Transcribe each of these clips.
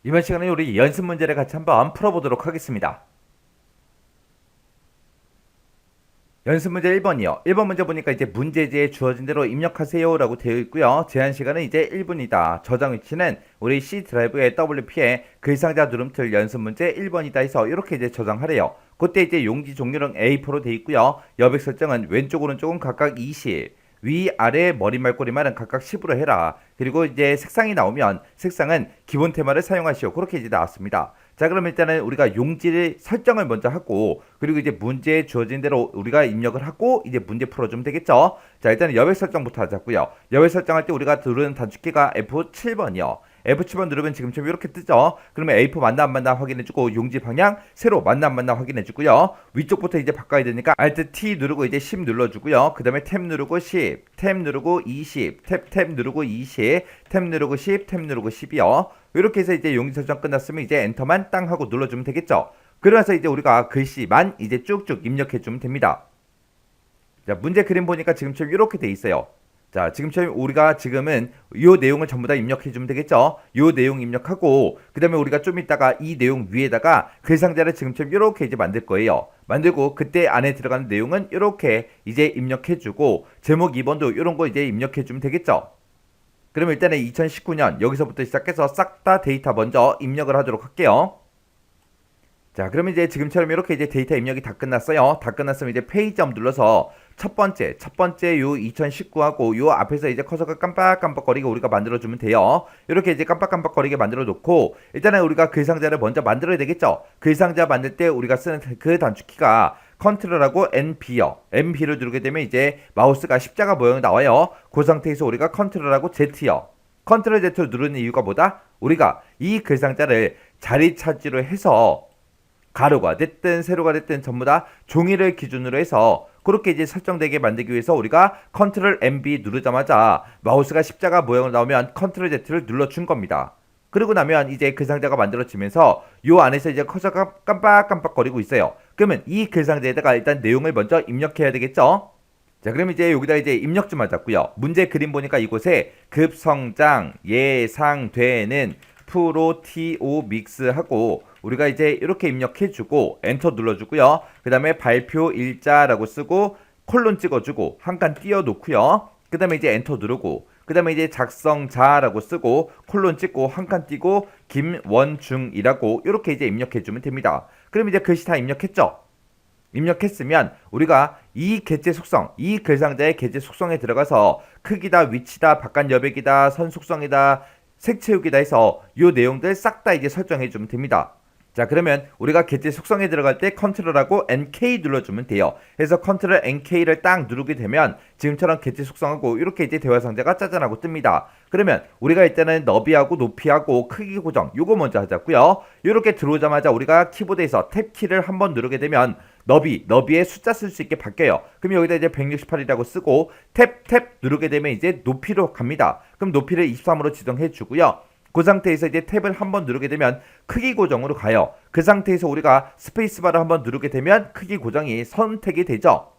이번 시간에 우리 연습 문제를 같이 한번 풀어보도록 하겠습니다. 연습 문제 1번이요. 1번 문제 보니까 이제 문제지에 주어진 대로 입력하세요 라고 되어 있고요. 제한 시간은 이제 1분이다. 저장 위치는 우리 C 드라이브의 WP에 글상자 누름틀 연습 문제 1번이다 해서 이렇게 이제 저장하래요. 그때 이제 용지 종류는 A4로 되어 있고요. 여백 설정은 왼쪽 오른쪽은 각각 20, 위 아래 머리 말꼬리 말은 각각 10으로 해라. 그리고 이제 색상이 나오면 색상은 기본 테마를 사용하시오. 그렇게 이제 나왔습니다. 자, 그럼 일단은 우리가 용지를 설정을 먼저 하고, 그리고 이제 문제에 주어진 대로 우리가 입력을 하고 이제 문제 풀어주면 되겠죠. 자, 일단은 여백 설정부터 하자고요. 여백 설정할 때 우리가 누르는 단축키가 F7번이요. F7번 누르면 지금처럼 이렇게 뜨죠. 그러면 A4 맞나 안 맞나 확인해주고, 용지 방향 세로 맞나 안 맞나 확인해주고요. 위쪽부터 이제 바꿔야 되니까 Alt T 누르고 이제 10 눌러주고요. 그 다음에 탭 누르고 10, 탭 누르고 20, 탭 누르고 20, 탭 누르고 10, 탭 누르고 10이요. 이렇게 해서 이제 용지 설정 끝났으면 이제 엔터만 땅 하고 눌러주면 되겠죠. 그래서 이제 우리가 글씨만 이제 쭉쭉 입력해주면 됩니다. 자, 문제 그림 보니까 지금처럼 이렇게 돼 있어요. 자, 지금처럼 우리가 지금은 이 내용을 전부 다 입력해주면 되겠죠. 이 내용 입력하고, 그 다음에 우리가 좀 이따가 이 내용 위에다가 글상자를 지금처럼 이렇게 이제 만들 거예요. 만들고 그때 안에 들어가는 내용은 이렇게 이제 입력해주고, 제목 2번도 이런 거 이제 입력해주면 되겠죠. 그럼 일단은 2019년 여기서부터 시작해서 싹 다 데이터 먼저 입력을 하도록 할게요. 자, 그러면 이제 지금처럼 이렇게 이제 데이터 입력이 다 끝났어요. 다 끝났으면 이제 페이지업 눌러서 첫 번째 요 2019하고 요 앞에서 이제 커서가 깜빡깜빡거리게 우리가 만들어주면 돼요. 이렇게 이제 깜빡깜빡거리게 만들어 놓고, 일단은 우리가 글상자를 먼저 만들어야 되겠죠. 글상자 만들 때 우리가 쓰는 그 단축키가 컨트롤하고 NB요. NB를 누르게 되면 이제 마우스가 십자가 모양이 나와요. 그 상태에서 우리가 컨트롤하고 Z요. 컨트롤 Z를 누르는 이유가 뭐다? 우리가 이 글상자를 자리 차지로 해서 가로가 됐든 세로가 됐든 전부 다 종이를 기준으로 해서 그렇게 이제 설정되게 만들기 위해서 우리가 컨트롤 MB 누르자마자 마우스가 십자가 모양으로 나오면 컨트롤 Z를 눌러준 겁니다. 그리고 나면 이제 글상자가 만들어지면서 요 안에서 이제 커서가 깜빡깜빡거리고 있어요. 그러면 이 글상자에다가 일단 내용을 먼저 입력해야 되겠죠? 자, 그럼 이제 여기다 이제 입력 좀 하자고요. 문제 그림 보니까 이곳에 급성장 예상되는 프로티오 믹스하고 우리가 이제 이렇게 입력해주고 엔터 눌러주고요. 그 다음에 발표 일자라고 쓰고 콜론 찍어주고 한 칸 띄워놓고요. 그 다음에 이제 엔터 누르고 그 다음에 이제 작성자라고 쓰고 콜론 찍고 한 칸 띄고 김원중이라고 이렇게 이제 입력해주면 됩니다. 그럼 이제 글씨 다 입력했죠? 입력했으면 우리가 이 객체 속성, 이 글상자의 객체 속성에 들어가서 크기다, 위치다, 바깥 여백이다, 선 속성이다, 색 채우기다 해서 이 내용들 싹 다 이제 설정해 주면 됩니다. 자, 그러면 우리가 객체 속성에 들어갈 때 컨트롤하고 NK 눌러주면 돼요. 그래서 컨트롤 NK를 딱 누르게 되면 지금처럼 객체 속성하고 이렇게 이제 대화 상자가 짜잔하고 뜹니다. 그러면 우리가 일단은 너비하고 높이하고 크기 고정 요거 먼저 하자고요. 이렇게 들어오자마자 우리가 키보드에서 탭 키를 한번 누르게 되면 너비에 숫자 쓸 수 있게 바뀌어요. 그럼 여기다 이제 168이라고 쓰고 탭 누르게 되면 이제 높이로 갑니다. 그럼 높이를 23으로 지정해 주고요. 그 상태에서 이제 탭을 한번 누르게 되면 크기 고정으로 가요. 그 상태에서 우리가 스페이스바를 한번 누르게 되면 크기 고정이 선택이 되죠.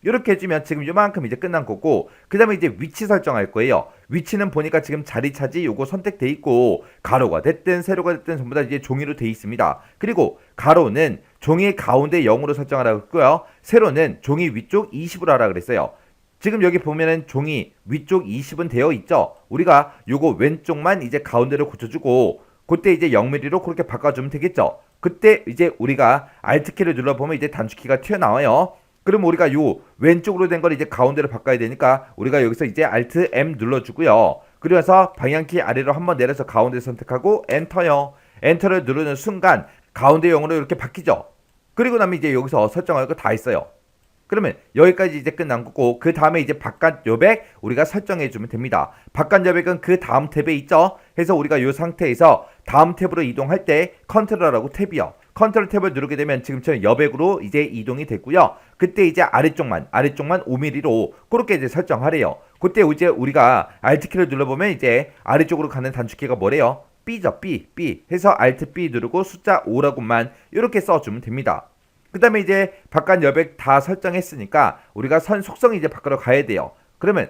이렇게 해주면 지금 요만큼 이제 끝난 거고, 그 다음에 이제 위치 설정할 거예요. 위치는 보니까 지금 자리 차지 요거 선택돼 있고, 가로가 됐든 세로가 됐든 전부 다 이제 종이로 돼 있습니다. 그리고 가로는 종이 가운데 0으로 설정하라고 했고요. 세로는 종이 위쪽 20으로 하라 그랬어요. 지금 여기 보면은 종이 위쪽 20은 되어 있죠. 우리가 요거 왼쪽만 이제 가운데로 고쳐주고, 그때 이제 0mm로 그렇게 바꿔주면 되겠죠. 그때 이제 우리가 Alt키를 눌러보면 이제 단축키가 튀어나와요. 그럼 우리가 요 왼쪽으로 된 걸 이제 가운데로 바꿔야 되니까 우리가 여기서 이제 Alt M 눌러주고요. 그래서 방향키 아래로 한번 내려서 가운데 선택하고 엔터요. 엔터를 누르는 순간 가운데 0으로 이렇게 바뀌죠. 그리고 나면 이제 여기서 설정할 거 다 했어요. 그러면 여기까지 이제 끝난 거고, 그 다음에 이제 바깥 여백 우리가 설정해 주면 됩니다. 바깥 여백은 그 다음 탭에 있죠. 그래서 우리가 이 상태에서 다음 탭으로 이동할 때 컨트롤하고 탭이요. 컨트롤 탭을 누르게 되면 지금처럼 여백으로 이제 이동이 됐고요. 그때 이제 아래쪽만 5mm로 그렇게 이제 설정하래요. 그때 이제 우리가 Alt키를 눌러보면 이제 아래쪽으로 가는 단축키가 뭐래요? B죠. B 해서 Alt B 누르고 숫자 5라고만 이렇게 써주면 됩니다. 그 다음에 이제 바깥 여백 다 설정했으니까 우리가 선 속성이 이제 바꾸러 가야 돼요. 그러면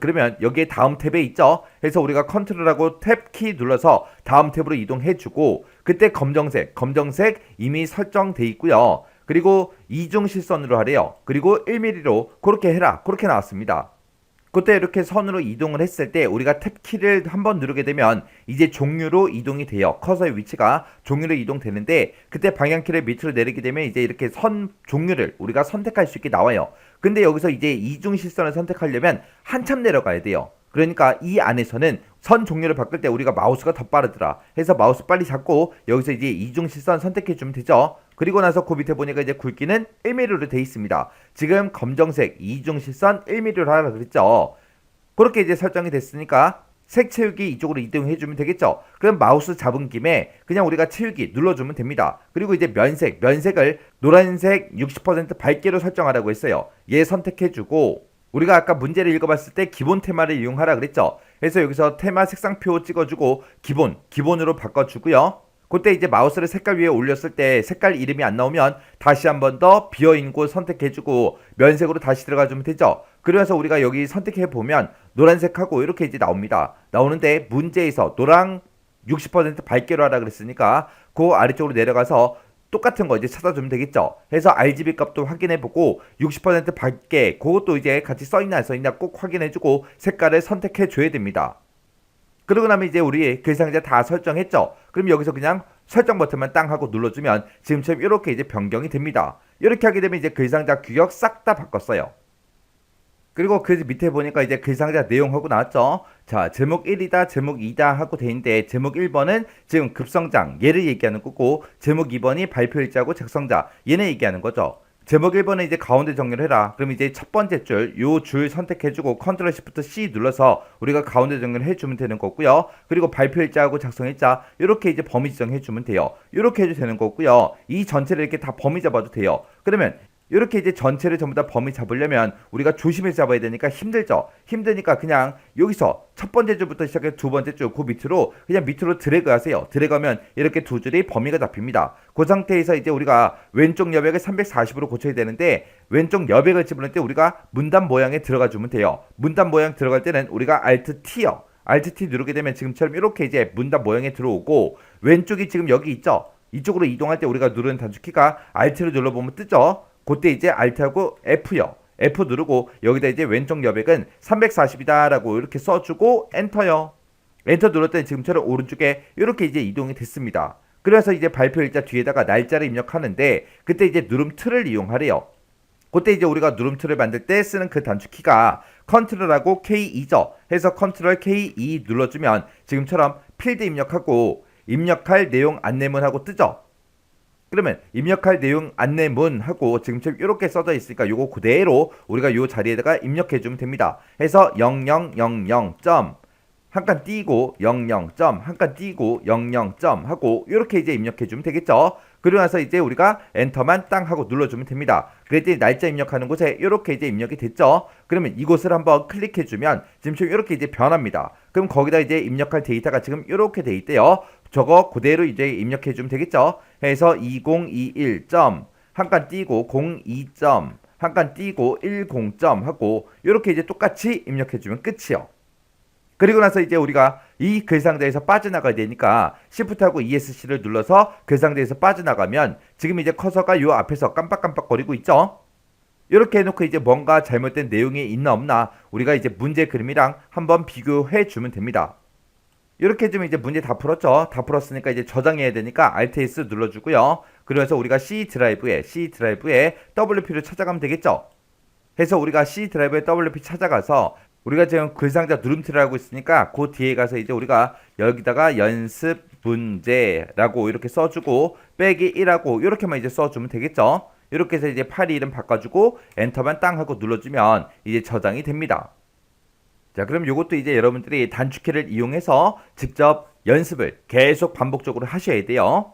그러면 여기에 다음 탭에 있죠. 그래서 우리가 컨트롤하고 탭 키 눌러서 다음 탭으로 이동해주고, 그때 검정색 이미 설정돼 있고요. 그리고 이중 실선으로 하래요. 그리고 1mm로 그렇게 해라. 그렇게 나왔습니다. 그때 이렇게 선으로 이동을 했을 때 우리가 탭키를 한번 누르게 되면 이제 종류로 이동이 돼요. 커서의 위치가 종류로 이동되는데, 그때 방향키를 밑으로 내리게 되면 이제 이렇게 선 종류를 우리가 선택할 수 있게 나와요. 근데 여기서 이제 이중 실선을 선택하려면 한참 내려가야 돼요. 그러니까 이 안에서는 선 종류를 바꿀 때 우리가 마우스가 더 빠르더라 해서 마우스 빨리 잡고 여기서 이제 이중 실선 선택해 주면 되죠. 그리고 나서 그 밑에 보니까 이제 굵기는 1mm로 돼 있습니다. 지금 검정색 이중 실선 1mm로 하라 그랬죠. 그렇게 이제 설정이 됐으니까 색 채우기 이쪽으로 이동해 주면 되겠죠. 그럼 마우스 잡은 김에 그냥 우리가 채우기 눌러주면 됩니다. 그리고 이제 면색을 노란색 60% 밝게로 설정하라고 했어요. 얘 선택해주고, 우리가 아까 문제를 읽어봤을 때 기본 테마를 이용하라 그랬죠. 그래서 여기서 테마 색상표 찍어주고 기본으로 바꿔주고요. 그때 이제 마우스를 색깔 위에 올렸을 때 색깔 이름이 안 나오면 다시 한 번 더 비어있는 곳 선택해주고 면색으로 다시 들어가주면 되죠. 그래서 우리가 여기 선택해보면 노란색하고 이렇게 이제 나옵니다. 나오는데 문제에서 노랑 60% 밝게로 하라 그랬으니까 그 아래쪽으로 내려가서 똑같은 거 이제 찾아주면 되겠죠. 해서 RGB 값도 확인해보고 60% 밝게 그것도 이제 같이 써있나 안 써있나 꼭 확인해주고 색깔을 선택해줘야 됩니다. 그러고 나면 이제 우리 글상자 다 설정했죠. 그럼 여기서 그냥 설정 버튼만 땅 하고 눌러주면 지금처럼 이렇게 이제 변경이 됩니다. 이렇게 하게 되면 이제 글상자 규격 싹 다 바꿨어요. 그리고 그 밑에 보니까 이제 글상자 내용하고 나왔죠. 자, 제목 1이다, 제목 2다 하고 돼 있는데, 제목 1번은 지금 급성장, 얘를 얘기하는 거고, 제목 2번이 발표일자고 작성자, 얘네 얘기하는 거죠. 제목 1번은 이제 가운데 정리를 해라. 그럼 이제 첫 번째 줄, 요 줄 선택해주고 컨트롤 시프트 C 눌러서 우리가 가운데 정리를 해주면 되는 거고요. 그리고 발표일자하고 작성일자 이렇게 이제 범위 지정해주면 돼요. 이렇게 해도 되는 거고요. 이 전체를 이렇게 다 범위 잡아도 돼요. 그러면 이렇게 이제 전체를 전부 다 범위 잡으려면 우리가 조심해서 잡아야 되니까 힘들죠. 힘드니까 그냥 여기서 첫 번째 줄부터 시작해서 두 번째 줄 그 밑으로 그냥 밑으로 드래그 하세요. 드래그 하면 이렇게 두 줄이 범위가 잡힙니다. 그 상태에서 이제 우리가 왼쪽 여백을 340으로 고쳐야 되는데, 왼쪽 여백을 집어넣을 때 우리가 문단 모양에 들어가 주면 돼요. 문단 모양 들어갈 때는 우리가 Alt T요. Alt T 누르게 되면 지금처럼 이렇게 이제 문단 모양에 들어오고, 왼쪽이 지금 여기 있죠. 이쪽으로 이동할 때 우리가 누르는 단축키가 Alt를 눌러보면 뜨죠. 그때 이제 Alt하고 F요. F 누르고 여기다 이제 왼쪽 여백은 340이다 라고 이렇게 써주고 엔터요. 엔터 눌렀더니 지금처럼 오른쪽에 이렇게 이제 이동이 됐습니다. 그래서 이제 발표일자 뒤에다가 날짜를 입력하는데, 그때 이제 누름틀을 이용하래요. 그때 이제 우리가 누름틀을 만들 때 쓰는 그 단축키가 컨트롤하고 K2죠. 해서 컨트롤 K2 눌러주면 지금처럼 필드 입력하고 입력할 내용 안내문하고 뜨죠. 그러면 입력할 내용 안내문 하고 지금처럼 이렇게 써져 있으니까 요거 그대로 우리가 요 자리에다가 입력해 주면 됩니다. 해서 0000점 한 칸 띄고 00점 한 칸 띄고 00점 하고 이렇게 이제 입력해 주면 되겠죠. 그러고 나서 이제 우리가 엔터만 땅 하고 눌러주면 됩니다. 그랬더니 날짜 입력하는 곳에 이렇게 이제 입력이 됐죠. 그러면 이곳을 한번 클릭해 주면 지금처럼 이렇게 이제 변합니다. 그럼 거기다 이제 입력할 데이터가 지금 이렇게 돼 있대요. 저거 그대로 이제 입력해 주면 되겠죠. 해서 2021점 한 칸 띄고 02점 한 칸 띄고 10점 하고 이렇게 이제 똑같이 입력해 주면 끝이요. 그리고 나서 이제 우리가 이 글상자에서 빠져나가야 되니까 Shift하고 ESC를 눌러서 글상자에서 빠져나가면 지금 이제 커서가 요 앞에서 깜빡깜빡거리고 있죠. 이렇게 해놓고 이제 뭔가 잘못된 내용이 있나 없나 우리가 이제 문제 그림이랑 한번 비교해 주면 됩니다. 이렇게 해주면 이제 문제 다 풀었죠. 다 풀었으니까 이제 저장해야 되니까 Alt S 눌러주고요. 그래서 우리가 C 드라이브에 WP를 찾아가면 되겠죠. 해서 우리가 C 드라이브에 WP 찾아가서 우리가 지금 글상자 누름틀을 하고 있으니까 그 뒤에 가서 이제 우리가 여기다가 연습 문제라고 이렇게 써주고 빼기 1하고 이렇게만 이제 써주면 되겠죠. 이렇게 해서 이제 파일 이름 바꿔주고 엔터만 땅 하고 눌러주면 이제 저장이 됩니다. 자, 그럼 요것도 이제 여러분들이 단축키를 이용해서 직접 연습을 계속 반복적으로 하셔야 돼요.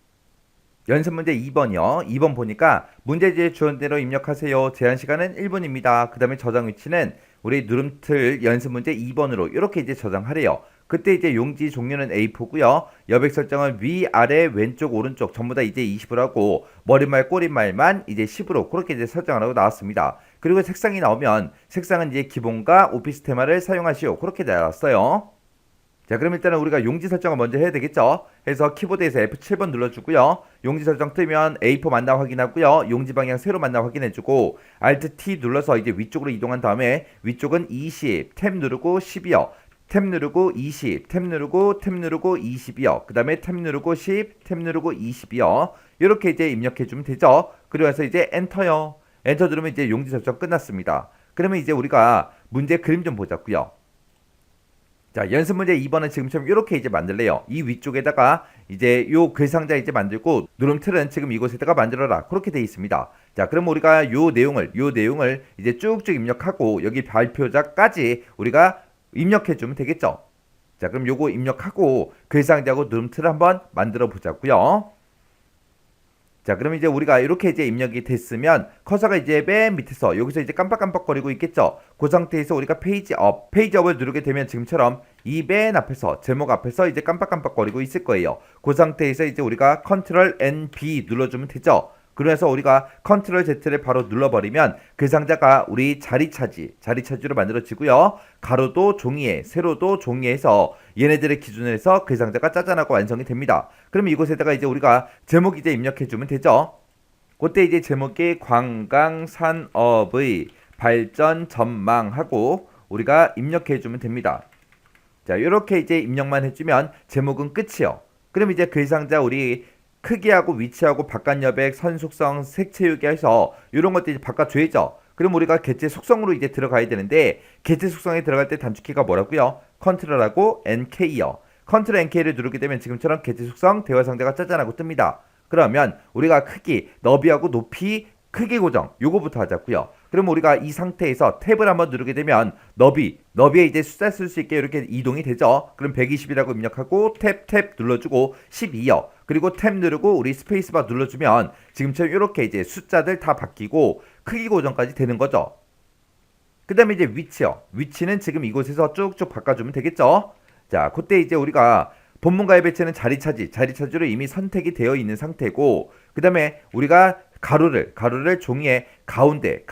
연습 문제 2번이요. 2번 보니까 문제지에 주어진 대로 입력하세요. 제한 시간은 1분입니다. 그 다음에 저장 위치는 우리 누름틀 연습 문제 2번으로 이렇게 이제 저장하래요. 그때 이제 용지 종류는 A4고요. 여백 설정은 위, 아래, 왼쪽, 오른쪽 전부 다 이제 20으로 하고 머리말, 꼬리말만 이제 10으로 그렇게 이제 설정하라고 나왔습니다. 그리고 색상이 나오면 색상은 이제 기본과 오피스 테마를 사용하시오. 그렇게 나왔어요. 자, 그럼 일단은 우리가 용지 설정을 먼저 해야 되겠죠. 해서 키보드에서 F7번 눌러주고요. 용지 설정 뜨면 A4 맞나 확인하고요. 용지 방향 세로 맞나 확인해주고 Alt T 눌러서 이제 위쪽으로 이동한 다음에 위쪽은 20, 탭 누르고 10이요. 탭 누르고 20, 탭 누르고 20이요. 그 다음에 탭 누르고 10, 탭 누르고 20이요. 이렇게 이제 입력해주면 되죠. 그리고 나서 이제 엔터요. 엔터 누르면 이제 용지 설정 끝났습니다. 그러면 이제 우리가 문제 그림 좀 보자고요. 자, 연습 문제 2번은 지금처럼 이렇게 이제 만들래요. 이 위쪽에다가 이제 요 글상자 이제 만들고 누름틀은 지금 이곳에다가 만들어라. 그렇게 돼 있습니다. 자, 그럼 우리가 요 내용을 이제 쭉쭉 입력하고 여기 발표자까지 우리가 입력해 주면 되겠죠. 자, 그럼 요거 입력하고 글상자하고 누름틀을 한번 만들어 보자고요. 자, 그럼 이제 우리가 이렇게 이제 입력이 됐으면 커서가 이제 맨 밑에서 여기서 이제 깜빡깜빡거리고 있겠죠. 그 상태에서 우리가 페이지업을 누르게 되면 지금처럼 이 맨 앞에서 제목 앞에서 이제 깜빡깜빡거리고 있을 거예요. 그 상태에서 이제 우리가 컨트롤 NB 눌러주면 되죠. 그래서 우리가 컨트롤 Z를 바로 눌러버리면 그 상자가 우리 자리차지로 만들어지고요. 가로도 종이에, 세로도 종이에서 얘네들의 기준으로 해서 그 상자가 짜잔하고 완성이 됩니다. 그럼 이곳에다가 이제 우리가 제목 이제 입력해주면 되죠. 그때 이제 제목이 관광산업의 발전 전망하고 우리가 입력해주면 됩니다. 자, 이렇게 이제 입력만 해주면 제목은 끝이요. 그럼 이제 그 상자 우리 크기하고 위치하고 바깥 여백, 선 속성, 색 채우기 해서 이런 것들이 바꿔줘야죠. 그럼 우리가 개체 속성으로 이제 들어가야 되는데 개체 속성에 들어갈 때 단축키가 뭐라고요? 컨트롤하고 NK요. 컨트롤 NK를 누르게 되면 지금처럼 개체 속성 대화 상자가 짜잔하고 뜹니다. 그러면 우리가 크기, 너비하고 높이, 크기 고정 요거부터 하자고요. 그럼 우리가 이 상태에서 탭을 한번 누르게 되면 너비에 이제 숫자 쓸 수 있게 이렇게 이동이 되죠. 그럼 120이라고 입력하고 탭 눌러주고 12요. 그리고 탭 누르고 우리 스페이스바 눌러주면 지금처럼 이렇게 이제 숫자들 다 바뀌고 크기 고정까지 되는 거죠. 그 다음에 이제 위치요. 위치는 지금 이곳에서 쭉쭉 바꿔주면 되겠죠. 자, 그때 이제 우리가 본문가의 배치는 자리차지로 이미 선택이 되어 있는 상태고 그 다음에 우리가 가로를 종이의 가운데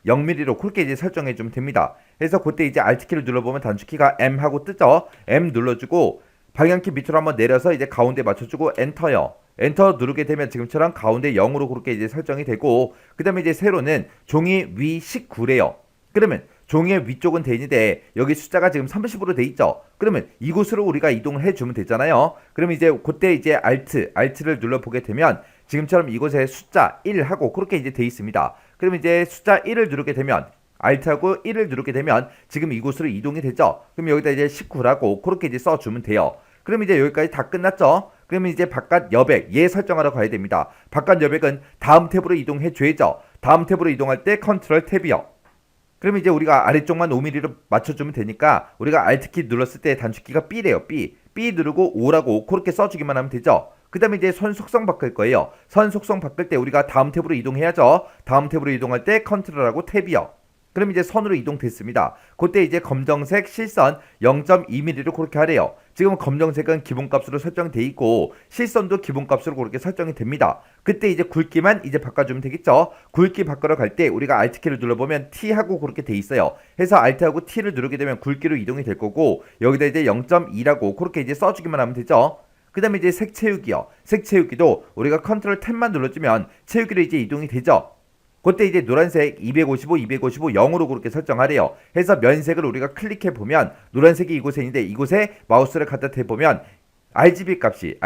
0mm로 그렇게 이제 설정해 주면 됩니다. 그래서 그때 이제 Alt키를 눌러보면 단축키가 M 하고 뜨죠. M 눌러주고 방향키 밑으로 한번 내려서 이제 가운데 맞춰주고 엔터요. 엔터 누르게 되면 지금처럼 가운데 0으로 그렇게 이제 설정이 되고 그 다음에 이제 세로는 종이 위 19래요. 그러면 종이의 위쪽은 되는데 여기 숫자가 지금 30으로 돼 있죠. 그러면 이곳으로 우리가 이동을 해주면 되잖아요. 그러면 이제 그때 이제 Alt를 눌러보게 되면 지금처럼 이곳에 숫자 1 하고 그렇게 이제 돼 있습니다. 그러면 이제 숫자 1을 누르게 되면 Alt하고 1을 누르게 되면 지금 이곳으로 이동이 되죠. 그럼 여기다 이제 19라고 그렇게 이제 써주면 돼요. 그럼 이제 여기까지 다 끝났죠. 그러면 이제 바깥 여백 얘 설정하러 가야 됩니다. 바깥 여백은 다음 탭으로 이동해 줘야죠. 다음 탭으로 이동할 때 컨트롤 탭이요. 그럼 이제 우리가 아래쪽만 5mm로 맞춰주면 되니까 우리가 Alt키 눌렀을 때 단축키가 B래요. B 누르고 5라고 그렇게 써주기만 하면 되죠. 그 다음에 이제 선 속성 바꿀 거예요. 선 속성 바꿀 때 우리가 다음 탭으로 이동해야죠. 다음 탭으로 이동할 때 컨트롤하고 탭이요. 그럼 이제 선으로 이동됐습니다. 그때 이제 검정색 실선 0.2mm로 그렇게 하래요. 지금 검정색은 기본값으로 설정돼 있고 실선도 기본값으로 그렇게 설정이 됩니다. 그때 이제 굵기만 이제 바꿔주면 되겠죠. 굵기 바꾸러 갈 때 우리가 Alt키를 눌러보면 T하고 그렇게 돼 있어요. 해서 Alt하고 T를 누르게 되면 굵기로 이동이 될 거고 여기다 이제 0.2라고 그렇게 이제 써주기만 하면 되죠. 그 다음에 이제 색 채우기요. 색 채우기도 우리가 컨트롤 탭만 눌러주면 채우기로 이제 이동이 되죠. 그때 이제 노란색 255, 0으로 그렇게 설정하래요. 해서 면색을 우리가 클릭해 보면 노란색이 이곳에 있는데 이곳에 마우스를 갖다 대보면 RGB 값이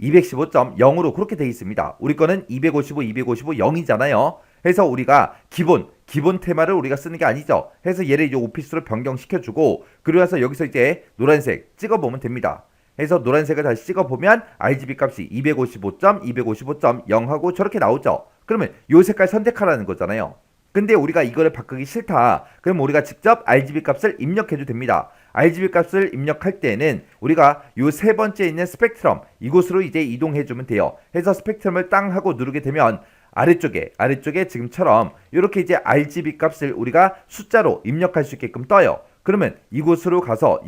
215.0으로 그렇게 되어 있습니다. 우리 거는 255, 0이잖아요. 해서 우리가 기본 테마를 우리가 쓰는 게 아니죠. 해서 얘를 이제 오피스로 변경시켜주고 그리고 나서 여기서 이제 노란색 찍어보면 됩니다. 해서 노란색을 다시 찍어보면 RGB 값이 255.0 하고 저렇게 나오죠. 그러면 요 색깔 선택하라는 거잖아요. 근데 우리가 이거를 바꾸기 싫다. 그럼 우리가 직접 RGB 값을 입력해도 됩니다. RGB 값을 입력할 때는 우리가 요 세 번째 있는 스펙트럼 이곳으로 이제 이동해주면 돼요. 해서 스펙트럼을 땅 하고 누르게 되면 아래쪽에 지금처럼 이렇게 이제 RGB 값을 우리가 숫자로 입력할 수 있게끔 떠요. 그러면 이곳으로 가서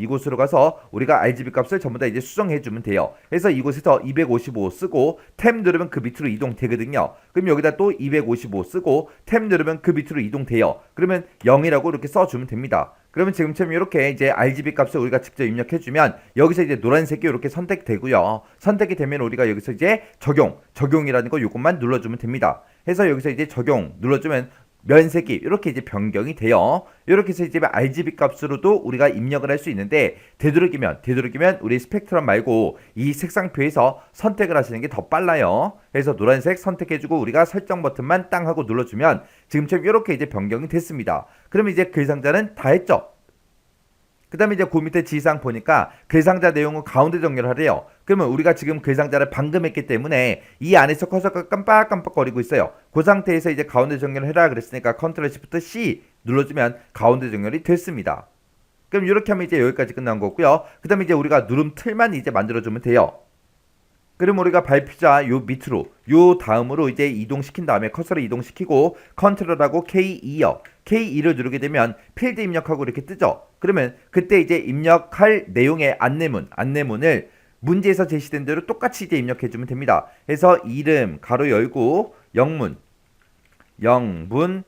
우리가 RGB 값을 전부 다 이제 수정해 주면 돼요. 그래서 이곳에서 255 쓰고 탭 누르면 그 밑으로 이동되거든요. 그럼 여기다 또 255 쓰고 탭 누르면 그 밑으로 이동돼요. 그러면 0이라고 이렇게 써주면 됩니다. 그러면 지금처럼 이렇게 이제 RGB 값을 우리가 직접 입력해주면 여기서 이제 노란색이 이렇게 선택되고요. 선택이 되면 우리가 여기서 이제 적용이라는 거 요것만 눌러주면 됩니다. 해서 여기서 이제 적용 눌러주면 면색이 이렇게 이제 변경이 돼요. 이렇게 해서 이제 RGB 값으로도 우리가 입력을 할 수 있는데 되도록이면 우리 스펙트럼 말고 이 색상표에서 선택을 하시는 게 더 빨라요. 그래서 노란색 선택해주고 우리가 설정 버튼만 땅 하고 눌러주면 지금처럼 이렇게 이제 변경이 됐습니다. 그러면 이제 글상자는 다 했죠. 그 다음에 이제 그 밑에 지상 보니까 글상자 내용은 가운데 정렬을 하래요. 그러면 우리가 지금 글상자를 방금 했기 때문에 이 안에서 커서가 깜빡깜빡거리고 있어요. 그 상태에서 이제 가운데 정렬을 해라 그랬으니까 컨트롤 시프트 C 눌러주면 가운데 정렬이 됐습니다. 그럼 이렇게 하면 이제 여기까지 끝난 거고요. 그 다음에 이제 우리가 누름 틀만 이제 만들어주면 돼요. 그럼 우리가 발피자 요 밑으로 요 다음으로 이제 이동시킨 다음에 커서를 이동시키고 컨트롤하고 K2요. K2를 누르게 되면 필드 입력하고 이렇게 뜨죠. 그러면 그때 이제 입력할 내용의 안내문을 문제에서 제시된 대로 똑같이 이제 입력해주면 됩니다. 그래서 이름 가로 열고 영문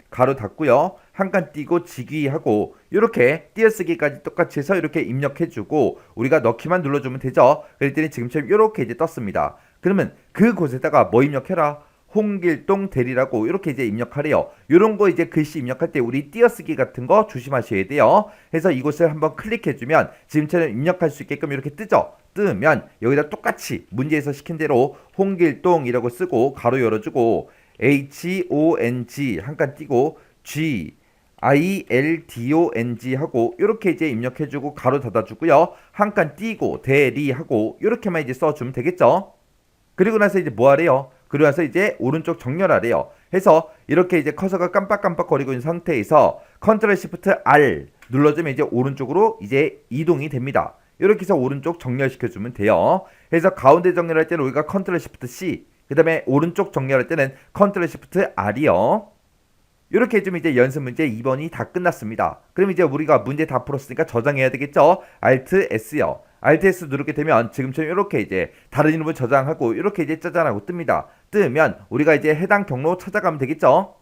가로 닫고요. 한 칸 띄고 직위하고 이렇게 띄어쓰기까지 똑같이 해서 이렇게 입력해주고 우리가 넣기만 눌러주면 되죠. 그랬더니 지금처럼 이렇게 이제 떴습니다. 그러면 그곳에다가 뭐 입력해라? 홍길동 대리라고 이렇게 이제 입력하래요. 요런 거 이제 글씨 입력할 때 우리 띄어쓰기 같은 거 조심하셔야 돼요. 해서 이곳을 한번 클릭해주면 지금처럼 입력할 수 있게끔 이렇게 뜨죠. 뜨면 여기다 똑같이 문제에서 시킨 대로 홍길동이라고 쓰고 가로 열어주고 HONG 한 칸 띄고 GILDONG 하고 이렇게 이제 입력해주고 가로 닫아주고요. 한 칸 띄고 대리하고 이렇게만 이제 써주면 되겠죠. 그리고 나서 이제 뭐 하래요? 그리고 나서 이제 오른쪽 정렬하래요. 해서 이렇게 이제 커서가 깜빡깜빡거리고 있는 상태에서 컨트롤 시프트 R 눌러주면 이제 오른쪽으로 이제 이동이 됩니다. 이렇게 해서 오른쪽 정렬시켜주면 돼요. 그래서 가운데 정렬할 때는 우리가 컨트롤 시프트 C, 그 다음에 오른쪽 정렬할 때는 컨트롤 시프트 R이요. 이렇게 해주면 이제 연습 문제 2번이 다 끝났습니다. 그럼 이제 우리가 문제 다 풀었으니까 저장해야 되겠죠? Alt S요. Alt S 누르게 되면 지금처럼 이렇게 이제 다른 이름을 저장하고 이렇게 이제 짜잔하고 뜹니다. 뜨면 우리가 이제 해당 경로 찾아가면 되겠죠?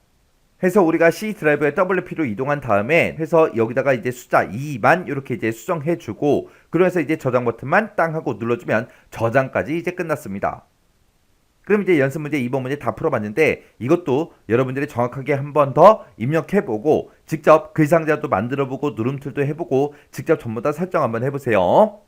해서 우리가 C 드라이브에 WP로 이동한 다음에 해서 여기다가 이제 숫자 2만 이렇게 이제 수정해주고 그러면서 이제 저장 버튼만 땅 하고 눌러주면 저장까지 이제 끝났습니다. 그럼 이제 연습 문제 2번 문제 다 풀어봤는데 이것도 여러분들이 정확하게 한 번 더 입력해보고 직접 글상자도 만들어보고 누름툴도 해보고 직접 전부 다 설정 한번 해보세요.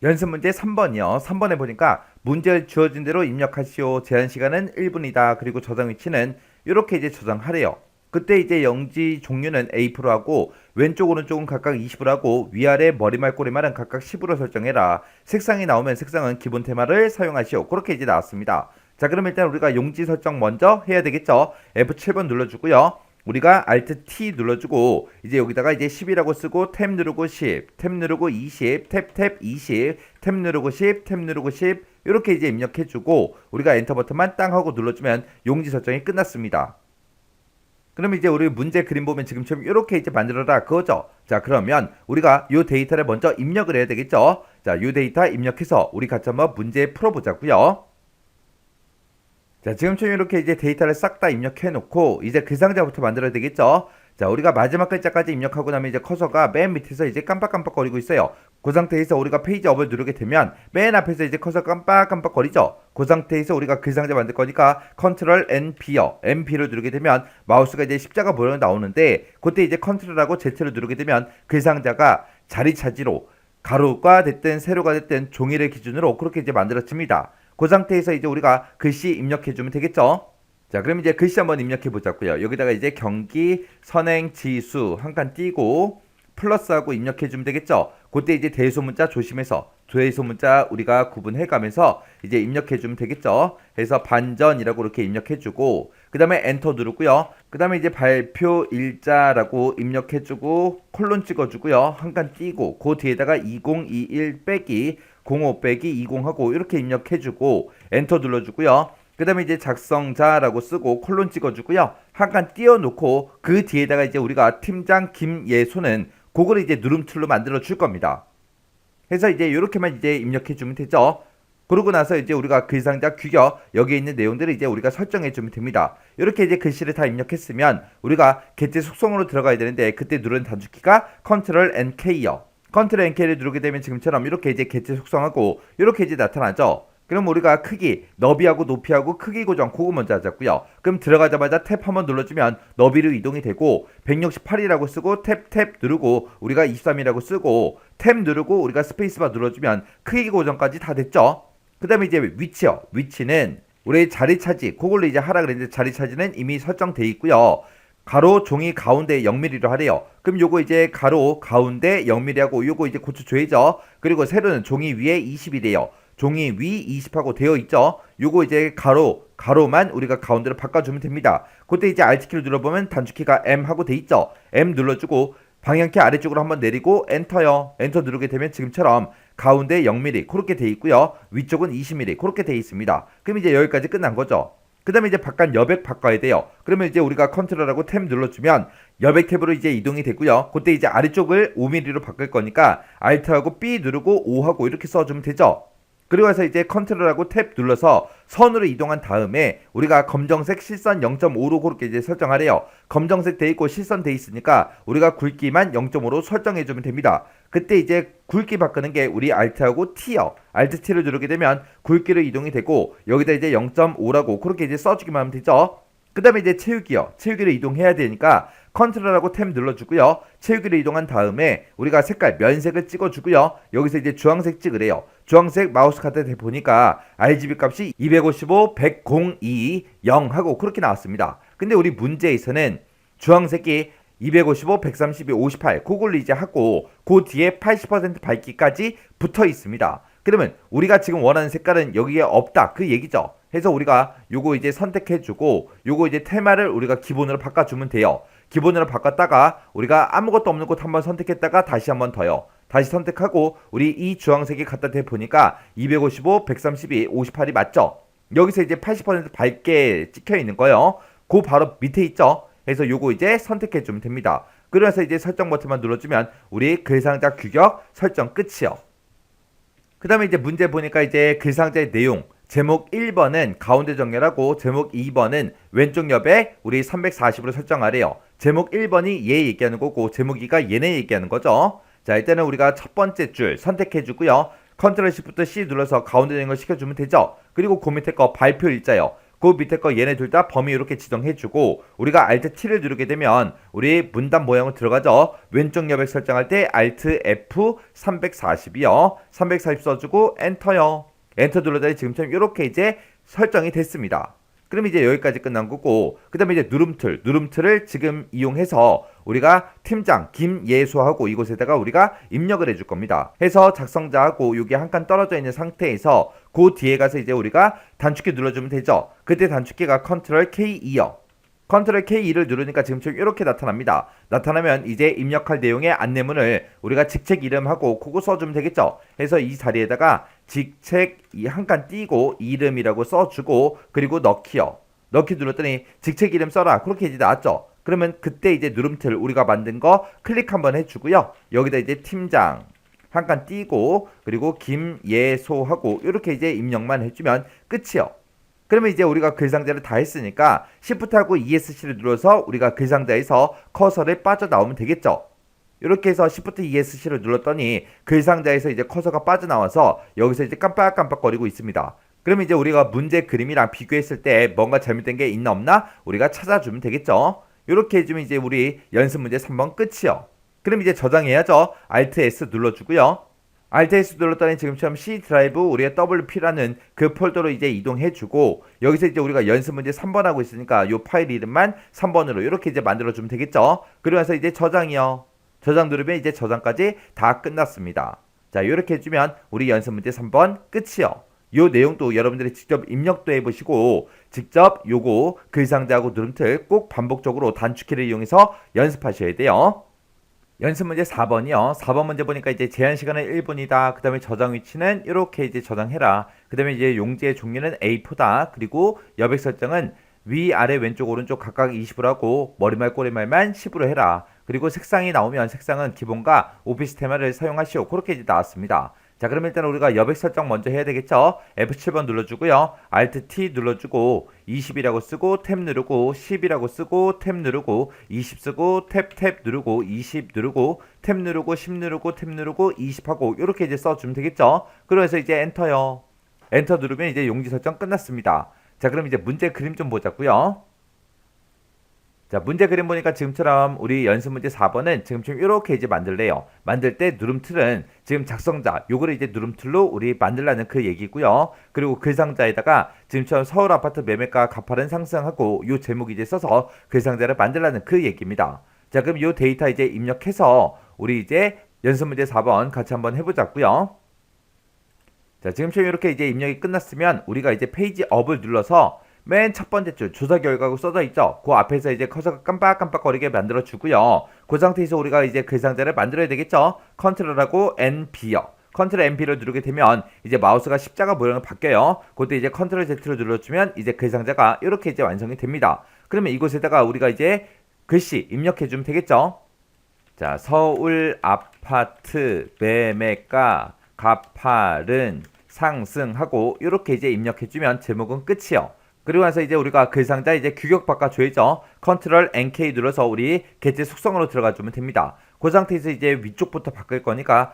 연습 문제 3번이요. 3번에 보니까 문제 주어진 대로 입력하시오. 제한 시간은 1분이다. 그리고 저장 위치는 이렇게 이제 저장하래요. 그때 이제 영지 종류는 A% 하고 왼쪽 오른쪽은 각각 20으로 하고 위아래 머리말 꼬리말은 각각 10으로 설정해라. 색상이 나오면 색상은 기본 테마를 사용하시오. 그렇게 이제 나왔습니다. 자, 그럼 일단 우리가 용지 설정 먼저 해야 되겠죠. F7번 눌러주고요. 우리가 Alt T 눌러주고 이제 여기다가 이제 10이라고 쓰고 탭 누르고 10, 탭 누르고 20, 탭 20, 탭 누르고 10, 탭 누르고 10 이렇게 이제 입력해주고 우리가 엔터 버튼만 땅 하고 눌러주면 용지 설정이 끝났습니다. 그럼 이제 우리 문제 그림 보면 지금처럼 이렇게 이제 만들어라 그거죠. 자, 그러면 우리가 이 데이터를 먼저 입력을 해야 되겠죠. 자, 이 데이터 입력해서 우리 같이 한번 문제 풀어보자고요. 자, 지금처럼 이렇게 이제 데이터를 싹 다 입력해 놓고 이제 그 상자부터 만들어야 되겠죠. 자, 우리가 마지막 글자까지 입력하고 나면 이제 커서가 맨 밑에서 이제 깜빡깜빡거리고 있어요. 그 상태에서 우리가 페이지 업을 누르게 되면 맨 앞에서 이제 커서 깜빡깜빡거리죠. 그 상태에서 우리가 그 상자 만들 거니까 컨트롤 NP요. NP를 누르게 되면 마우스가 이제 십자가 모양이 나오는데 그때 이제 컨트롤하고 Z를 누르게 되면 그 상자가 자리 차지로 가로가 됐든 세로가 됐든 종이를 기준으로 그렇게 이제 만들어집니다. 그 상태에서 이제 우리가 글씨 입력해주면 되겠죠. 자, 그럼 이제 글씨 한번 입력해 보자고요. 여기다가 이제 경기 선행 지수 한 칸 띄고 플러스하고 입력해주면 되겠죠. 그때 이제 대소문자 조심해서 대소문자 우리가 구분해 가면서 이제 입력해주면 되겠죠. 그래서 반전이라고 이렇게 입력해주고 그 다음에 엔터 누르고요. 그 다음에 이제 발표 일자라고 입력해주고 콜론 찍어주고요. 한 칸 띄고 그 뒤에다가 2021 빼기 05 빼기 20 하고 이렇게 입력해주고 엔터 눌러주고요. 그 다음에 이제 작성자라고 쓰고 콜론 찍어주고요. 한 칸 띄워놓고 그 뒤에다가 이제 우리가 팀장 김예소는 그거를 이제 누름툴로 만들어 줄 겁니다. 해서 이제 이렇게만 이제 입력해 주면 되죠. 그러고 나서 이제 우리가 글상자 규격 여기에 있는 내용들을 이제 우리가 설정해 주면 됩니다. 이렇게 이제 글씨를 다 입력했으면 우리가 개체 속성으로 들어가야 되는데 그때 누른 단축키가 Ctrl N K요. Ctrl N K를 누르게 되면 지금처럼 이렇게 이제 개체 속성하고 이렇게 이제 나타나죠. 그럼 우리가 크기, 너비하고 높이하고 크기 고정 그거 먼저 하자고요. 그럼 들어가자마자 탭 한번 눌러주면 너비로 이동이 되고 168이라고 쓰고 탭 누르고 우리가 23이라고 쓰고 탭 누르고 우리가 스페이스바 눌러주면 크기 고정까지 다 됐죠. 그 다음에 이제 위치요. 위치는 우리 자리 차지 그걸로 이제 하라 그랬는데 자리 차지는 이미 설정돼 있고요. 가로 종이 가운데 0mm로 하래요. 그럼 요거 이제 가로 가운데 0mm 하고 요거 이제 고쳐줘야죠. 그리고 세로는 종이 위에 20이래요. 종이 위 20하고 되어 있죠. 요거 이제 가로만 우리가 가운데로 바꿔주면 됩니다. 그때 이제 Alt키를 눌러보면 단축키가 M 하고 돼 있죠. M 눌러주고 방향키 아래쪽으로 한번 내리고 엔터요. 엔터 누르게 되면 지금처럼 가운데 0mm 그렇게 돼 있고요. 위쪽은 20mm 그렇게 돼 있습니다. 그럼 이제 여기까지 끝난 거죠. 그 다음에 이제 바깥 여백 바꿔야 돼요. 그러면 이제 우리가 컨트롤하고 탭 눌러주면 여백 탭으로 이제 이동이 되고요. 그때 이제 아래쪽을 5mm로 바꿀 거니까 Alt하고 B 누르고 5하고 이렇게 써주면 되죠. 그리고 나서 이제 컨트롤하고 탭 눌러서 선으로 이동한 다음에 우리가 검정색 실선 0.5로 그렇게 이제 설정하래요. 검정색 돼 있고 실선 돼 있으니까 우리가 굵기만 0.5로 설정해 주면 됩니다. 그때 이제 굵기 바꾸는 게 우리 Alt하고 T요. Alt T를 누르게 되면 굵기로 이동이 되고 여기다 이제 0.5라고 그렇게 이제 써주기만 하면 되죠. 그 다음에 이제 채우기요. 채우기를 이동해야 되니까 컨트롤하고 탭 눌러주고요. 채우기를 이동한 다음에 우리가 색깔 면색을 찍어주고요. 여기서 이제 주황색 찍으래요. 주황색 마우스 카드에 보니까 RGB 값이 255, 100, 02, 0 하고 그렇게 나왔습니다. 근데 우리 문제에서는 주황색이 255, 132, 58 그걸로 이제 하고 그 뒤에 80% 밝기까지 붙어 있습니다. 그러면 우리가 지금 원하는 색깔은 여기에 없다 그 얘기죠. 해서 우리가 요거 이제 선택해주고 요거 이제 테마를 우리가 기본으로 바꿔주면 돼요. 기본으로 바꿨다가 우리가 아무것도 없는 곳 한번 선택했다가 다시 한번 더요. 다시 선택하고 우리 이 주황색이 갖다 대보니까 255, 132, 58이 맞죠? 여기서 이제 80% 밝게 찍혀 있는 거예요. 그 바로 밑에 있죠? 그래서 요거 이제 선택해 주면 됩니다. 그래서 이제 설정 버튼만 눌러주면 우리 글상자 규격 설정 끝이요. 그 다음에 이제 문제 보니까 이제 글상자의 내용 제목 1번은 가운데 정렬하고 제목 2번은 왼쪽 옆에 우리 340으로 설정하래요. 제목 1번이 얘 얘기하는 거고 제목 2가 얘네 얘기하는 거죠. 자, 일단은 우리가 첫 번째 줄 선택해 주고요. 컨트롤 시프트 C 눌러서 가운데 정렬 시켜주면 되죠. 그리고 그 밑에 거 발표 일자요. 그 밑에 거 얘네 둘 다 범위 이렇게 지정해주고 우리가 Alt T를 누르게 되면 우리 문단 모양으로 들어가죠. 왼쪽 여백 설정할 때 Alt F 340이요. 340 써주고 엔터요. 엔터 눌러다니 지금처럼 이렇게 이제 설정이 됐습니다. 그럼 이제 여기까지 끝난 거고 그 다음에 이제 누름틀을 지금 이용해서 우리가 팀장 김예수하고 이곳에다가 우리가 입력을 해줄 겁니다. 해서 작성자하고 여기 한 칸 떨어져 있는 상태에서 그 뒤에 가서 이제 우리가 단축키 눌러주면 되죠. 그때 단축키가 Ctrl K2요. Ctrl K2를 누르니까 지금처럼 이렇게 나타납니다. 나타나면 이제 입력할 내용의 안내문을 우리가 직책 이름하고 그거 써주면 되겠죠. 해서 이 자리에다가 직책 한 칸 띄고 이름이라고 써주고 그리고 넣기요. 넣기 눌렀더니 직책 이름 써라 그렇게 이제 나왔죠. 그러면 그때 이제 누름틀 우리가 만든 거 클릭 한번 해주고요. 여기다 이제 팀장 한 칸 띄고 그리고 김예소하고 이렇게 이제 입력만 해주면 끝이요. 그러면 이제 우리가 글상자를 다 했으니까 Shift하고 ESC를 눌러서 우리가 글상자에서 커서를 빠져나오면 되겠죠. 이렇게 해서 Shift ESC를 눌렀더니 글상자에서 이제 커서가 빠져나와서 여기서 이제 깜빡깜빡거리고 있습니다. 그러면 이제 우리가 문제 그림이랑 비교했을 때 뭔가 잘못된 게 있나 없나 우리가 찾아주면 되겠죠. 이렇게 해주면 이제 우리 연습 문제 3번 끝이요. 그럼 이제 저장해야죠. Alt S 눌러주고요. Alt S 눌렀더니 지금처럼 C 드라이브 우리가 WP라는 그 폴더로 이제 이동해주고 여기서 이제 우리가 연습 문제 3번 하고 있으니까 요 파일 이름만 3번으로 이렇게 이제 만들어주면 되겠죠. 그러면서 이제 저장이요. 저장 누르면 이제 저장까지 다 끝났습니다. 자, 이렇게 해주면 우리 연습 문제 3번 끝이요. 요 내용도 여러분들이 직접 입력도 해보시고 직접 요거 글상자하고 누름틀 꼭 반복적으로 단축키를 이용해서 연습하셔야 돼요. 연습 문제 4번이요. 4번 문제 보니까 이제 제한 시간은 1분이다. 그 다음에 저장 위치는 이렇게 이제 저장해라. 그 다음에 이제 용지의 종류는 A4다. 그리고 여백 설정은 위, 아래, 왼쪽, 오른쪽 각각 20으로 하고 머리말, 꼬리말만 10으로 해라. 그리고 색상이 나오면 색상은 기본과 오피스 테마를 사용하시오. 그렇게 이제 나왔습니다. 자, 그럼 일단 우리가 여백 설정 먼저 해야 되겠죠? F7번 눌러주고요. Alt T 눌러주고 20이라고 쓰고 탭 누르고 10이라고 쓰고 탭 누르고 20 쓰고 탭 누르고 20 누르고 탭 누르고 10 누르고 탭 누르고 20 하고 이렇게 이제 써주면 되겠죠? 그래서 이제 엔터요. 엔터 누르면 이제 용지 설정 끝났습니다. 자, 그럼 이제 문제 그림 좀 보자고요. 자, 문제 그림 보니까 지금처럼 우리 연습 문제 4번은 지금처럼 이렇게 이제 만들래요. 만들 때 누름틀은 지금 작성자, 요거를 이제 누름틀로 우리 만들라는 그 얘기고요. 그리고 글상자에다가 지금처럼 서울 아파트 매매가 가파른 상승하고 요 제목 이제 써서 글상자를 만들라는 그 얘기입니다. 자, 그럼 요 데이터 이제 입력해서 우리 이제 연습 문제 4번 같이 한번 해보자고요. 자, 지금처럼 이렇게 이제 입력이 끝났으면 우리가 이제 페이지 업을 눌러서 맨 첫 번째 줄 조사 결과가 써져 있죠. 그 앞에서 이제 커서가 깜빡깜빡거리게 만들어 주고요. 그 상태에서 우리가 이제 글상자를 만들어야 되겠죠. 컨트롤하고 NB요. 컨트롤 NB를 누르게 되면 이제 마우스가 십자가 모양으로 바뀌어요. 그때 이제 컨트롤 Z를 눌러주면 이제 글상자가 이렇게 이제 완성이 됩니다. 그러면 이곳에다가 우리가 이제 글씨 입력해 주면 되겠죠. 자, 서울 아파트 매매가 가파른 상승하고 이렇게 이제 입력해 주면 제목은 끝이요. 그리고 나서 이제 우리가 글상자 이제 규격 바꿔줘야죠. 컨트롤 NK 눌러서 우리 객체 속성으로 들어가 주면 됩니다. 그 상태에서 이제 위쪽부터 바꿀 거니까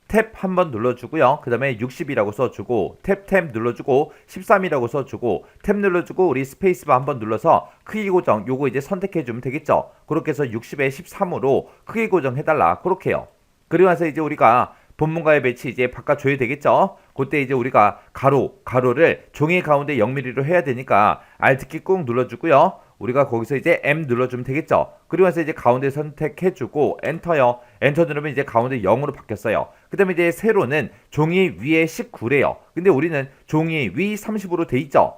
탭 한번 눌러주고요. 그 다음에 60이라고 써주고 탭 눌러주고 13이라고 써주고 탭 눌러주고 우리 스페이스바 한번 눌러서 크기 고정 요거 이제 선택해주면 되겠죠. 그렇게 해서 60에 13으로 크기 고정해달라. 그렇게요. 그리고 나서 이제 우리가 본문과의 배치 이제 바꿔줘야 되겠죠. 그때 이제 우리가 가로를 종이 가운데 0mm로 해야 되니까 Alt키 꾹 눌러주고요. 우리가 거기서 이제 M 눌러주면 되겠죠. 그리고 나서 이제 가운데 선택해주고 엔터요. 엔터 누르면 이제 가운데 0으로 바뀌었어요. 그 다음에 이제 세로는 종이 위에 19래요. 근데 우리는 종이 위 30으로 돼 있죠.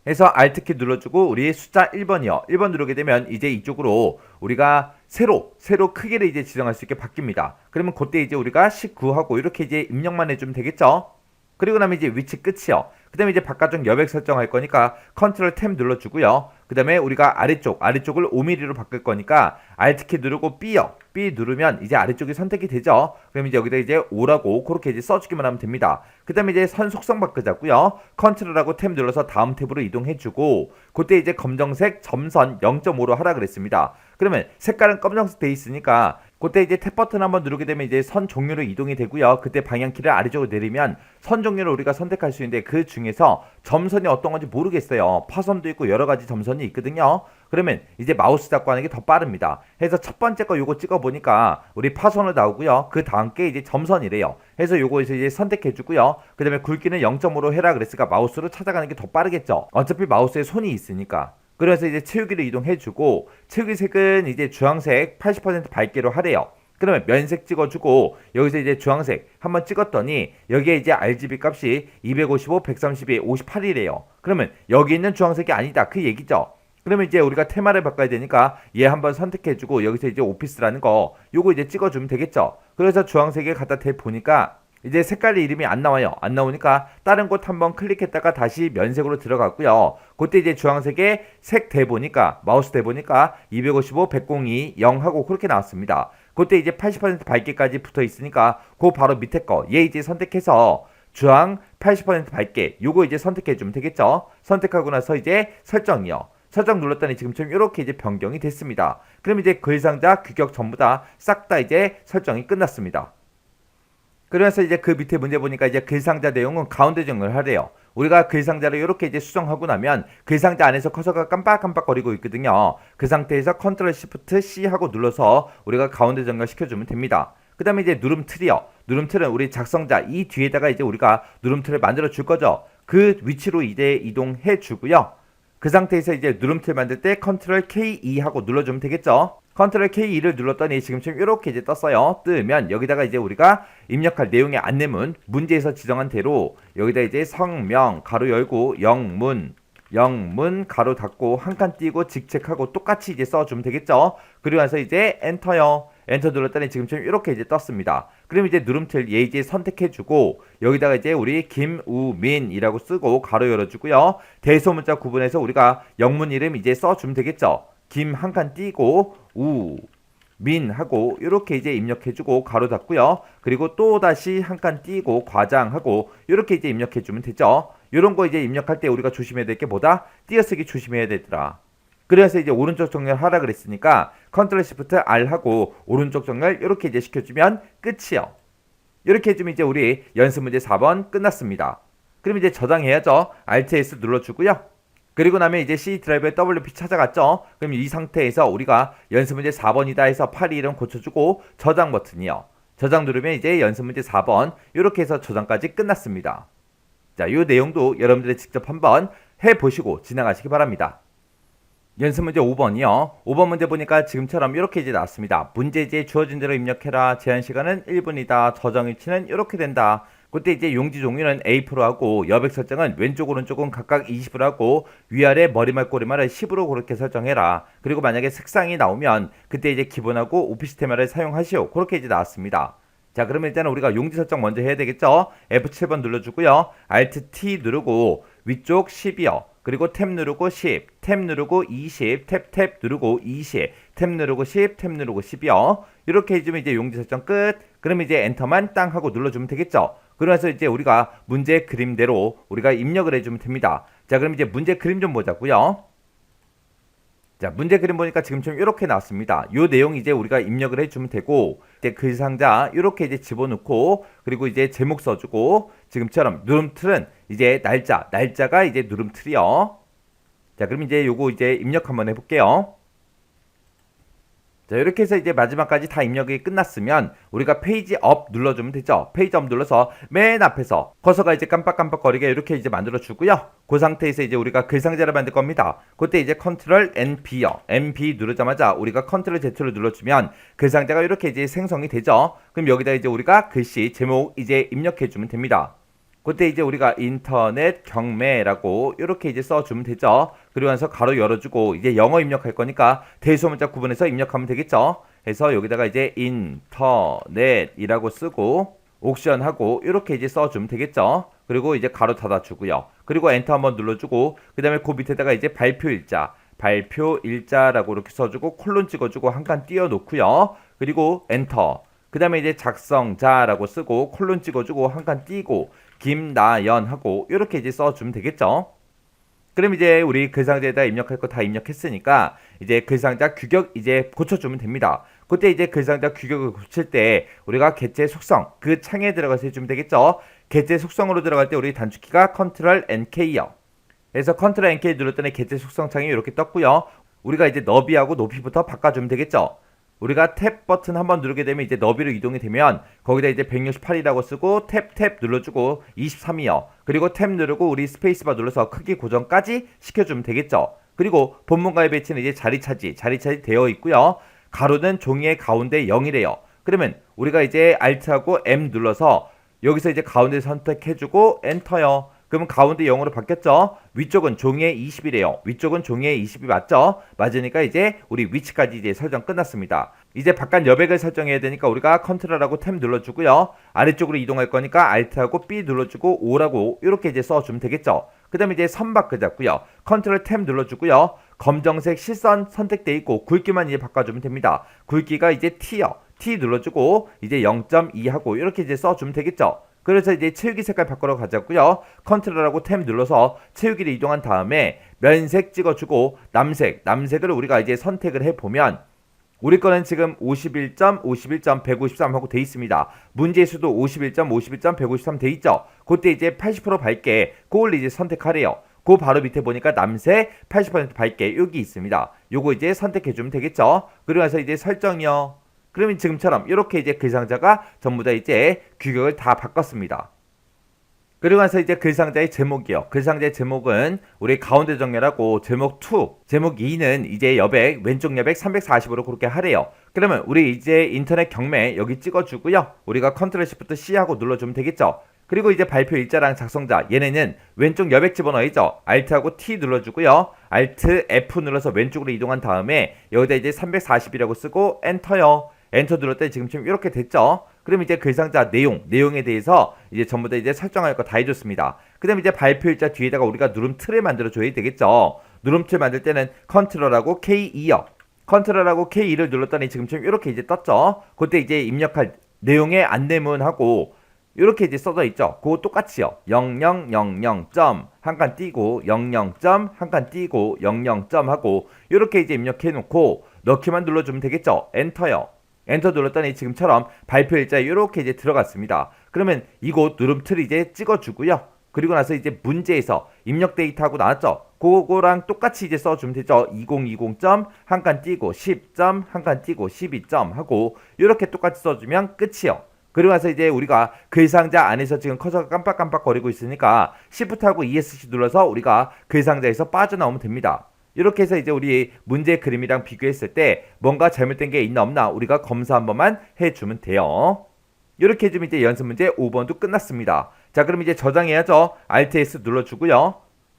해서 Alt키 눌러주고 우리 숫자 1번이요. 1번 누르게 되면 이제 이쪽으로 우리가 세로 크기를 이제 지정할 수 있게 바뀝니다. 그러면 그때 이제 우리가 19하고 이렇게 이제 입력만 해주면 되겠죠. 그리고 나면 이제 위치 끝이요. 그 다음에 이제 바깥쪽 여백 설정할 거니까 컨트롤 탭 눌러주고요. 그 다음에 우리가 아래쪽을 5mm로 바꿀 거니까 Alt키 누르고 B요. B 누르면 이제 아래쪽이 선택이 되죠. 그럼 이제 여기다 이제 5라고 그렇게 이제 써주기만 하면 됩니다. 그 다음에 이제 선 속성 바꾸자고요. 컨트롤하고 탭 눌러서 다음 탭으로 이동해주고 그때 이제 검정색 점선 0.5로 하라 그랬습니다. 그러면 색깔은 검정색 돼 있으니까 그때 이제 탭 버튼 한번 누르게 되면 이제 선 종류로 이동이 되고요. 그때 방향키를 아래쪽으로 내리면 선 종류를 우리가 선택할 수 있는데 그 중에서 점선이 어떤 건지 모르겠어요. 파선도 있고 여러 가지 점선이 있거든요. 그러면 이제 마우스 잡고 하는 게 더 빠릅니다. 해서 첫 번째 거 요거 찍어 보니까 우리 파선으로 나오고요. 그 다음 게 이제 점선이래요. 해서 요거에서 이제 선택해 주고요. 그 다음에 굵기는 0.5로 해라 그랬으니까 마우스로 찾아가는 게 더 빠르겠죠. 어차피 마우스에 손이 있으니까. 그래서 이제 채우기를 이동해주고 채우기 색은 이제 주황색 80% 밝기로 하래요. 그러면 면색 찍어주고 여기서 이제 주황색 한번 찍었더니 여기에 이제 RGB 값이 255, 132, 58이래요. 그러면 여기 있는 주황색이 아니다 그 얘기죠. 그러면 이제 우리가 테마를 바꿔야 되니까 얘 한번 선택해주고 여기서 이제 오피스라는 거 요거 이제 찍어주면 되겠죠. 그래서 주황색에 갖다 대 보니까 이제 색깔의 이름이 안 나와요. 안 나오니까 다른 곳 한번 클릭했다가 다시 면색으로 들어갔고요. 그때 이제 주황색에 색 대보니까 마우스 대보니까 255, 102, 0 하고 그렇게 나왔습니다. 그때 이제 80% 밝기까지 붙어 있으니까 그 바로 밑에 거 얘 이제 선택해서 주황 80% 밝기 요거 이제 선택해 주면 되겠죠. 선택하고 나서 이제 설정이요. 설정 눌렀더니 지금처럼 이렇게 이제 변경이 됐습니다. 그럼 이제 글상자 규격 전부 다 싹 다 이제 설정이 끝났습니다. 그래서 이제 그 밑에 문제 보니까 이제 글상자 내용은 가운데 정렬을 하래요. 우리가 글상자를 이렇게 이제 수정하고 나면 글상자 안에서 커서가 깜빡깜빡거리고 있거든요. 그 상태에서 컨트롤 시프트 C 하고 눌러서 우리가 가운데 정렬 시켜주면 됩니다. 그 다음에 이제 누름틀이요. 누름틀은 우리 작성자 이 뒤에다가 이제 우리가 누름틀을 만들어 줄 거죠. 그 위치로 이제 이동해 주고요. 그 상태에서 이제 누름틀 만들 때 컨트롤 K2 하고 눌러주면 되겠죠. 컨트롤 K2를 눌렀더니 지금처럼 이렇게 이제 떴어요. 뜨면 여기다가 이제 우리가 입력할 내용의 안내문 문제에서 지정한 대로 여기다 이제 성명 가로 열고 영문 가로 닫고 한 칸 띄고 직책하고 똑같이 이제 써주면 되겠죠. 그리고 나서 이제 엔터요. 엔터 눌렀더니 지금처럼 이렇게 이제 떴습니다. 그럼 이제 누름틀 얘 이제 선택해주고 여기다가 이제 우리 김우민이라고 쓰고 가로 열어주고요. 대소문자 구분해서 우리가 영문 이름 이제 써주면 되겠죠. 김 한 칸 띄고 우 민하고 이렇게 이제 입력해주고 가로 닫고요. 그리고 또 다시 한 칸 띄고 과장하고 이렇게 이제 입력해주면 되죠. 이런 거 이제 입력할 때 우리가 조심해야 될 게 뭐다? 띄어쓰기 조심해야 되더라. 그래서 이제 오른쪽 정렬 하라 그랬으니까 컨트롤 시프트 R 하고 오른쪽 정렬 이렇게 이제 시켜주면 끝이요. 이렇게 해주면 이제 우리 연습 문제 4번 끝났습니다. 그럼 이제 저장해야죠. Alt S 눌러주고요. 그리고 나면 이제 C 드라이브에 WP 찾아갔죠. 그럼 이 상태에서 우리가 연습 문제 4번이다 해서 파일 이름 고쳐주고 저장 버튼이요. 저장 누르면 이제 연습 문제 4번 이렇게 해서 저장까지 끝났습니다. 자, 이 내용도 여러분들이 직접 한번 해보시고 지나가시기 바랍니다. 연습 문제 5번이요. 5번 문제 보니까 지금처럼 이렇게 이제 나왔습니다. 문제지에 주어진 대로 입력해라. 제한 시간은 1분이다. 저장 위치는 이렇게 된다. 그때 이제 용지 종류는 A% 하고 여백 설정은 왼쪽 오른쪽은 각각 20으로 하고 위아래 머리말 꼬리말을 10으로 그렇게 설정해라. 그리고 만약에 색상이 나오면 그때 이제 기본하고 오피스테마를 사용하시오. 그렇게 이제 나왔습니다. 자, 그러면 일단은 우리가 용지 설정 먼저 해야 되겠죠. F7번 눌러주고요. Alt T 누르고 위쪽 10이요. 그리고 탭 누르고 10, 탭 누르고 20, 탭 누르고 20, 탭 누르고 10, 탭 누르고 10이요. 이렇게 해주면 이제 용지 설정 끝. 그럼 이제 엔터만 땅 하고 눌러주면 되겠죠. 그러면서 이제 우리가 문제 그림대로 우리가 입력을 해주면 됩니다. 자, 그럼 이제 문제 그림 좀 보자고요. 자, 문제 그림 보니까 지금처럼 이렇게 나왔습니다. 요 내용 이제 우리가 입력을 해주면 되고, 이제 글 상자 이렇게 이제 집어넣고, 그리고 이제 제목 써주고, 지금처럼 누름틀은 이제 날짜가 이제 누름틀이요. 자, 그럼 이제 요거 이제 입력 한번 해볼게요. 자, 이렇게 해서 이제 마지막까지 다 입력이 끝났으면 우리가 페이지 업 눌러주면 되죠. 페이지 업 눌러서 맨 앞에서 커서가 이제 깜빡깜빡거리게 이렇게 이제 만들어주고요. 그 상태에서 이제 우리가 글 상자를 만들 겁니다. 그때 이제 컨트롤 NB요. NB 누르자마자 우리가 컨트롤 Z를 눌러주면 글 상자가 이렇게 이제 생성이 되죠. 그럼 여기다 이제 우리가 글씨 제목 이제 입력해주면 됩니다. 그때 이제 우리가 인터넷 경매라고 이렇게 이제 써주면 되죠. 그리고 나서 가로 열어주고 이제 영어 입력할 거니까 대소문자 구분해서 입력하면 되겠죠. 해서 여기다가 이제 인터넷이라고 쓰고 옥션하고 이렇게 이제 써주면 되겠죠. 그리고 이제 가로 닫아주고요. 그리고 엔터 한번 눌러주고 그 다음에 그 밑에다가 이제 발표일자라고 이렇게 써주고 콜론 찍어주고 한 칸 띄워놓고요. 그리고 엔터. 그 다음에 이제 작성자라고 쓰고 콜론 찍어주고 한 칸 띄고 김나연하고 이렇게 이제 써주면 되겠죠. 그럼 이제 우리 글상자에다 입력할 거 다 입력했으니까 이제 글상자 규격 이제 고쳐주면 됩니다. 그때 이제 글상자 규격을 고칠 때 우리가 개체 속성 그 창에 들어가서 해주면 되겠죠. 개체 속성으로 들어갈 때 우리 단축키가 컨트롤 NK요. 그래서 컨트롤 NK 눌렀더니 개체 속성 창이 이렇게 떴고요. 우리가 이제 너비하고 높이부터 바꿔주면 되겠죠. 우리가 탭 버튼 한번 누르게 되면 이제 너비로 이동이 되면 거기다 이제 168이라고 쓰고 탭 눌러주고 23이요. 그리고 탭 누르고 우리 스페이스바 눌러서 크기 고정까지 시켜주면 되겠죠. 그리고 본문과의 배치는 이제 자리 차지 되어 있고요. 가로는 종이의 가운데 0이래요. 그러면 우리가 이제 Alt하고 M 눌러서 여기서 이제 가운데 선택해주고 엔터요. 그러면 가운데 0으로 바뀌었죠. 위쪽은 종이의 20이래요. 위쪽은 종이의 20이 맞죠? 맞으니까 이제 우리 위치까지 이제 설정 끝났습니다. 이제 바깥 여백을 설정해야 되니까 우리가 컨트롤하고 탭 눌러주고요. 아래쪽으로 이동할 거니까 Alt하고 B 눌러주고 O라고 이렇게 이제 써주면 되겠죠. 그 다음에 이제 선 바꾸자고요. 컨트롤 탭 눌러주고요. 검정색 실선 선택돼 있고 굵기만 이제 바꿔주면 됩니다. 굵기가 이제 T요. T 눌러주고 이제 0.2 하고 이렇게 이제 써주면 되겠죠. 그래서 이제 채우기 색깔 바꾸러 가자고요. 컨트롤하고 탭 눌러서 채우기를 이동한 다음에 면색 찍어주고 남색을 우리가 이제 선택을 해보면 우리 거는 지금 51점, 153 하고 돼 있습니다. 문제의 수도 51점, 153 돼 있죠. 그때 이제 80% 밝게 그걸 이제 선택하래요. 그 바로 밑에 보니까 남색 80% 밝게 여기 있습니다. 요거 이제 선택해주면 되겠죠. 그리고 나서 이제 설정이요. 그러면 지금처럼 이렇게 이제 글상자가 전부 다 이제 규격을 다 바꿨습니다. 그리고 나서 이제 글상자의 제목이요. 글상자의 제목은 우리 가운데 정렬하고 제목 2, 제목 2는 이제 여백, 왼쪽 여백 340으로 그렇게 하래요. 그러면 우리 이제 인터넷 경매 여기 찍어주고요. 우리가 컨트롤 시프트 C 하고 눌러주면 되겠죠. 그리고 이제 발표 일자랑 작성자 얘네는 왼쪽 여백 집어넣어야죠. Alt하고 T 눌러주고요. Alt F 눌러서 왼쪽으로 이동한 다음에 여기다 이제 340이라고 쓰고 엔터요. 엔터 눌렀더니 지금 이렇게 됐죠. 그럼 이제 글상자 내용에 대해서 이제 전부 다 이제 설정할 거 다 해줬습니다. 그 다음에 이제 발표일자 뒤에다가 우리가 누름틀을 만들어 줘야 되겠죠. 누름틀 만들 때는 컨트롤하고 K2요. 컨트롤하고 K2를 눌렀더니 지금처럼 이렇게 이제 떴죠. 그때 이제 입력할 내용의 안내문하고 이렇게 이제 써져 있죠. 그거 똑같이요. 0000점 한 칸 띄고 00점 한 칸 띄고 00점 하고 이렇게 이제 입력해 놓고 넣기만 눌러주면 되겠죠. 엔터요. 엔터 눌렀더니 지금처럼 발표 일자에 이렇게 이제 들어갔습니다. 그러면 이곳 누름틀 이제 찍어주고요. 그리고 나서 이제 문제에서 입력 데이터하고 나왔죠. 그거랑 똑같이 이제 써주면 되죠. 2020점 한 칸 띄고 10점 한 칸 띄고 12점 하고 이렇게 똑같이 써주면 끝이요. 그리고 나서 이제 우리가 글상자 안에서 지금 커서가 깜빡깜빡 거리고 있으니까 Shift하고 ESC 눌러서 우리가 글상자에서 빠져나오면 됩니다. 이렇게 해서 이제 우리 문제 그림이랑 비교했을 때 뭔가 잘못된 게 있나 없나 우리가 검사 한 번만 해주면 돼요. 이렇게 해주면 이제 연습 문제 5번도 끝났습니다. 자, 그럼 이제 저장해야죠. Alt S 눌러주고요.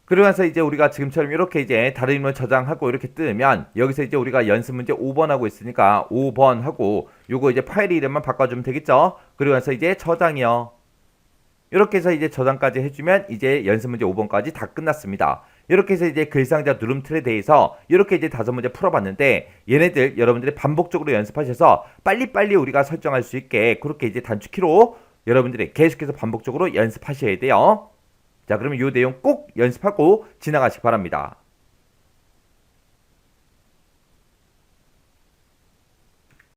그러고 나서 이제 우리가 지금처럼 이렇게 이제 다른 인물 저장하고 이렇게 뜨면 여기서 이제 우리가 연습 문제 5번 하고 있으니까 5번 하고 요거 이제 파일 이름만 바꿔주면 되겠죠. 그러고 나서 이제 저장이요. 이렇게 해서 이제 저장까지 해주면 이제 연습 문제 5번까지 다 끝났습니다. 이렇게 해서 이제 글상자 누름틀에 대해서 이렇게 이제 5문제 풀어봤는데 얘네들 여러분들이 반복적으로 연습하셔서 빨리빨리 우리가 설정할 수 있게 그렇게 이제 단축키로 여러분들이 계속해서 반복적으로 연습하셔야 돼요. 자, 그러면 이 내용 꼭 연습하고 지나가시기 바랍니다.